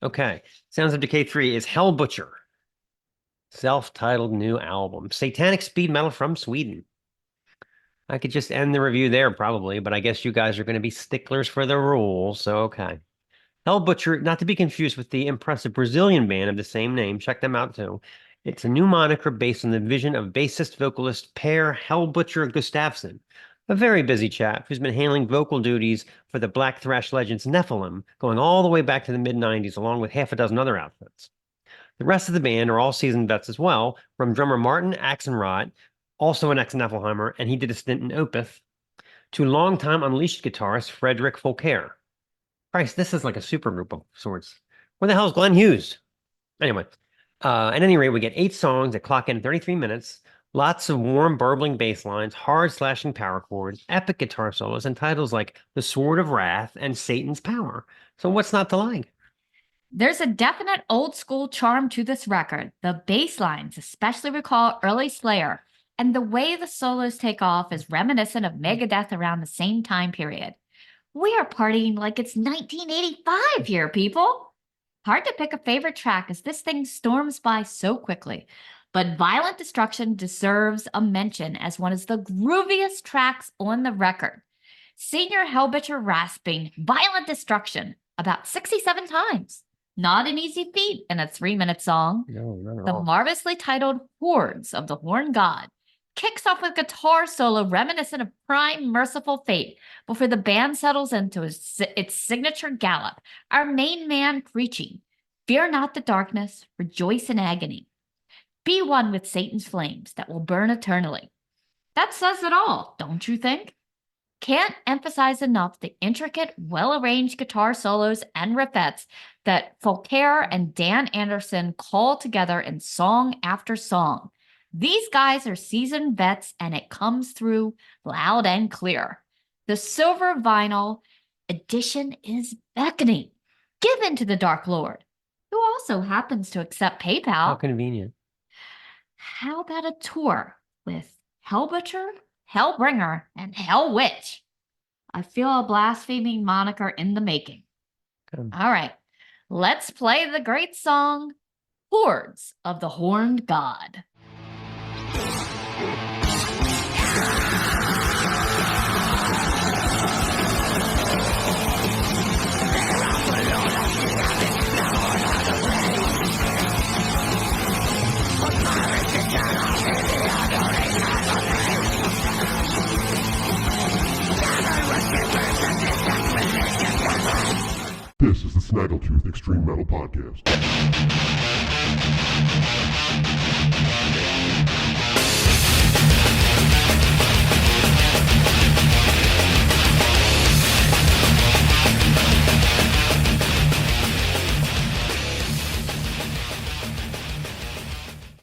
Okay. Sounds of Decay 3 is Hellbutcher. Self-titled new album. Satanic speed metal from Sweden. I could just end the review there probably, but I guess you guys are going to be sticklers for the rules, so okay. Hellbutcher, not to be confused with the impressive Brazilian band of the same name. Check them out too. It's a new moniker based on the vision of bassist vocalist Per Hellbutcher Gustafsson, a very busy chap who's been handling vocal duties for the black thrash legends Nephilim, going all the way back to the mid-90s, along with half a dozen other outfits. The rest of the band are all seasoned vets as well, from drummer Martin Axenrod, also an ex-Nephilimmer, and he did a stint in Opeth, to longtime Unleashed guitarist Frederick Volker. Christ, this is like a super group of sorts. Where the hell is Glenn Hughes? Anyway, at any rate, we get 8 songs that clock in 33 minutes, lots of warm, burbling bass lines, hard slashing power chords, epic guitar solos, and titles like The Sword of Wrath and Satan's Power. So what's not to like? There's a definite old school charm to this record. The bass lines especially recall early Slayer, and the way the solos take off is reminiscent of Megadeth around the same time period. We are partying like it's 1985 here, people. Hard to pick a favorite track as this thing storms by so quickly, but Violent Destruction deserves a mention as one of the grooviest tracks on the record. Senior Hellbutcher rasping Violent Destruction about 67 times. Not an easy feat in a 3-minute song. No, not at The all. marvelously titled Hordes of the Horned God kicks off with guitar solo reminiscent of Prime Merciful Fate before the band settles into its signature gallop, our main man preaching, "Fear not the darkness, rejoice in agony. Be one with Satan's flames that will burn eternally." That says it all, don't you think? Can't emphasize enough the intricate, well-arranged guitar solos and riffettes that Volker and Dan Anderson call together in song after song. These guys are seasoned vets, and it comes through loud and clear. The silver vinyl edition is beckoning. Given to the Dark Lord, who also happens to accept PayPal. How convenient. How about a tour with Hellbutcher, Hellbringer, and Hellwitch? I feel a blaspheming moniker in the making. Good. All right, let's play the great song, Hordes of the Horned God. This is the Snaggletooth Extreme Metal Podcast.